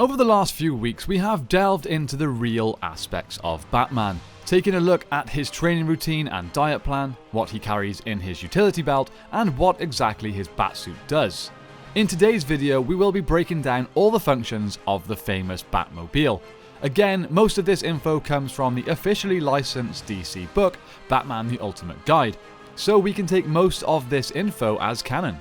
Over the last few weeks, we have delved into the real aspects of Batman, taking a look at his training routine and diet plan, what he carries in his utility belt, and what exactly his Batsuit does. In today's video, we will be breaking down all the functions of the famous Batmobile. Again, most of this info comes from the officially licensed DC book, Batman the Ultimate Guide, so we can take most of this info as canon.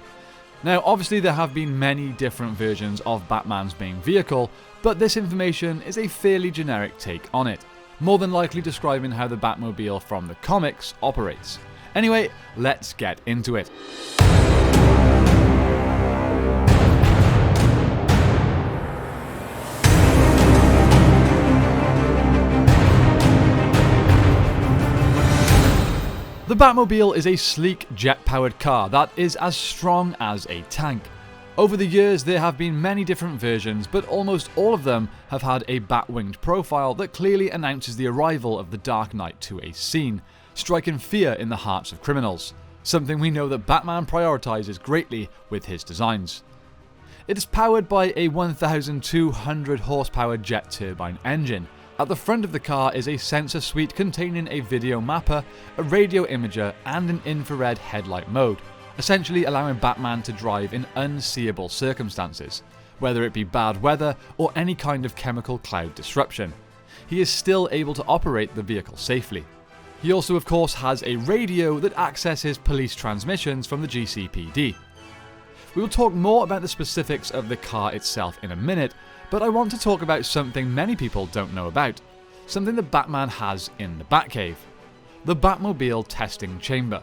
Now, obviously there have been many different versions of Batman's main vehicle, but this information is a fairly generic take on it, more than likely describing how the Batmobile from the comics operates. Anyway, let's get into it. The Batmobile is a sleek, jet-powered car that is as strong as a tank. Over the years, there have been many different versions, but almost all of them have had a bat-winged profile that clearly announces the arrival of the Dark Knight to a scene, striking fear in the hearts of criminals, something we know that Batman prioritizes greatly with his designs. It is powered by a 1,200 horsepower jet turbine engine. At the front of the car is a sensor suite containing a video mapper, a radio imager, and an infrared headlight mode, essentially allowing Batman to drive in unseeable circumstances, whether it be bad weather or any kind of chemical cloud disruption. He is still able to operate the vehicle safely. He also, of course, has a radio that accesses police transmissions from the GCPD. We will talk more about the specifics of the car itself in a minute, but I want to talk about something many people don't know about, something that Batman has in the Batcave: the Batmobile testing chamber.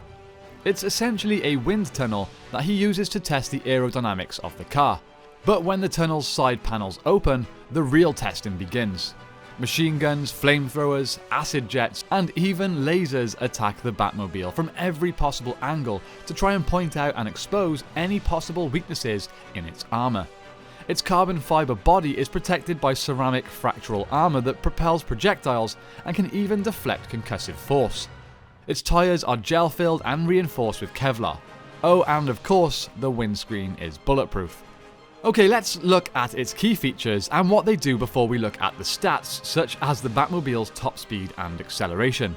It's essentially a wind tunnel that he uses to test the aerodynamics of the car. But when the tunnel's side panels open, the real testing begins. Machine guns, flamethrowers, acid jets, and even lasers attack the Batmobile from every possible angle to try and point out and expose any possible weaknesses in its armor. Its carbon fiber body is protected by ceramic fractal armor that propels projectiles and can even deflect concussive force. Its tires are gel-filled and reinforced with Kevlar. Oh, and of course, the windscreen is bulletproof. Okay, let's look at its key features and what they do before we look at the stats, such as the Batmobile's top speed and acceleration.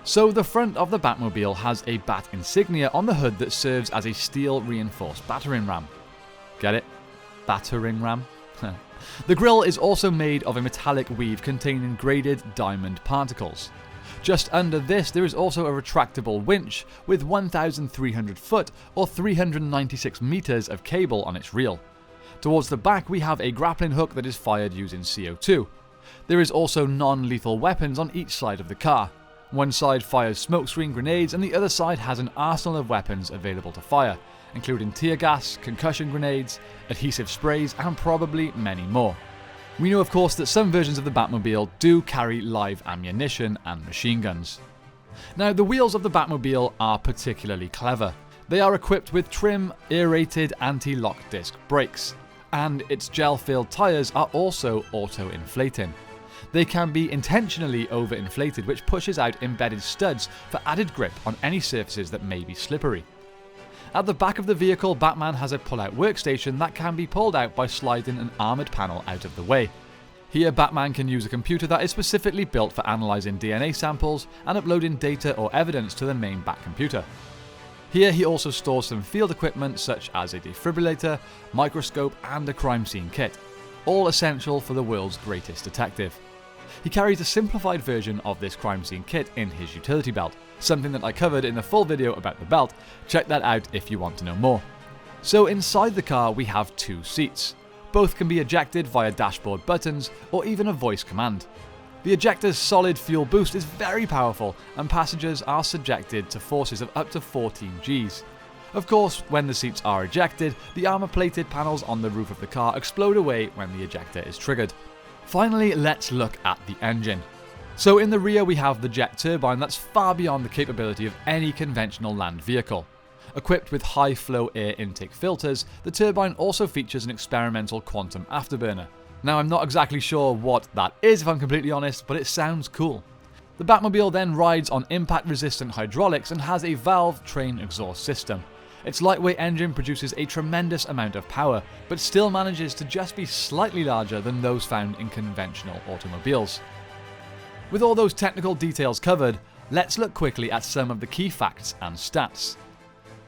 So the front of the Batmobile has a bat insignia on the hood that serves as a steel reinforced battering ram. Get it? Battering ram? The grille is also made of a metallic weave containing graded diamond particles. Just under this, there is also a retractable winch with 1,300 foot or 396 meters of cable on its reel. Towards the back, we have a grappling hook that is fired using CO2. There is also non-lethal weapons on each side of the car. One side fires smokescreen grenades and the other side has an arsenal of weapons available to fire, including tear gas, concussion grenades, adhesive sprays, and probably many more. We know, of course, that some versions of the Batmobile do carry live ammunition and machine guns. Now, the wheels of the Batmobile are particularly clever. They are equipped with trim, aerated anti-lock disc brakes, and its gel-filled tires are also auto-inflating. They can be intentionally overinflated, which pushes out embedded studs for added grip on any surfaces that may be slippery. At the back of the vehicle, Batman has a pull-out workstation that can be pulled out by sliding an armoured panel out of the way. Here, Batman can use a computer that is specifically built for analysing DNA samples and uploading data or evidence to the main Bat computer. Here, he also stores some field equipment such as a defibrillator, microscope, and a crime scene kit, all essential for the world's greatest detective. He carries a simplified version of this crime scene kit in his utility belt, something that I covered in a full video about the belt. Check that out if you want to know more. So inside the car we have two seats. Both can be ejected via dashboard buttons or even a voice command. The ejector's solid fuel boost is very powerful and passengers are subjected to forces of up to 14 Gs. Of course, when the seats are ejected, the armor-plated panels on the roof of the car explode away when the ejector is triggered. Finally, let's look at the engine. So in the rear we have the jet turbine that's far beyond the capability of any conventional land vehicle. Equipped with high-flow air intake filters, the turbine also features an experimental quantum afterburner. Now, I'm not exactly sure what that is if I'm completely honest, but it sounds cool. The Batmobile then rides on impact-resistant hydraulics and has a valve train exhaust system. Its lightweight engine produces a tremendous amount of power, but still manages to just be slightly larger than those found in conventional automobiles. With all those technical details covered, let's look quickly at some of the key facts and stats.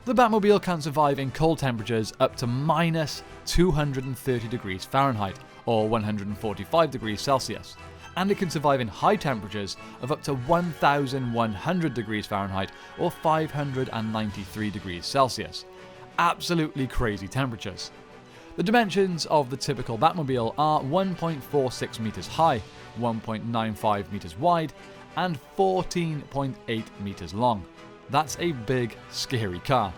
The Batmobile can survive in cold temperatures up to minus 230 degrees Fahrenheit or 145 degrees Celsius, and it can survive in high temperatures of up to 1100 degrees Fahrenheit or 593 degrees Celsius. Absolutely crazy temperatures. The dimensions of the typical Batmobile are 1.46 meters high, 1.95 meters wide, and 14.8 meters long. That's a big, scary car.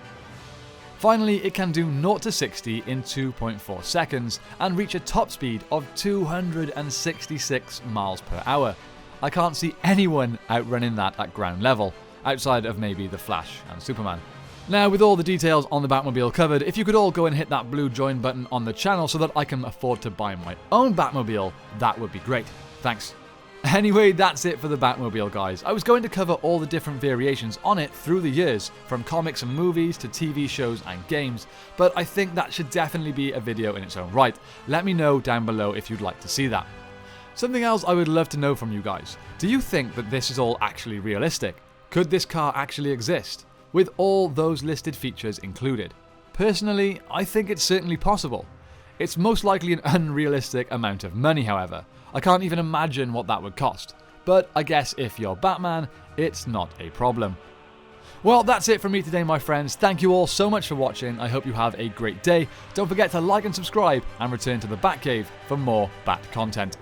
Finally, it can do 0 to 60 in 2.4 seconds and reach a top speed of 266 miles per hour. I can't see anyone outrunning that at ground level, outside of maybe the Flash and Superman. Now, with all the details on the Batmobile covered, if you could all go and hit that blue join button on the channel so that I can afford to buy my own Batmobile, that would be great. Thanks. Anyway, that's it for the Batmobile, guys. I was going to cover all the different variations on it through the years, from comics and movies to TV shows and games, but I think that should definitely be a video in its own right. Let me know down below if you'd like to see that. Something else I would love to know from you guys. Do you think that this is all actually realistic? Could this car actually exist, with all those listed features included? Personally, I think it's certainly possible. It's most likely an unrealistic amount of money, however. I can't even imagine what that would cost. But I guess if you're Batman, it's not a problem. Well, that's it from me today, my friends. Thank you all so much for watching. I hope you have a great day. Don't forget to like and subscribe and return to the Batcave for more Bat content.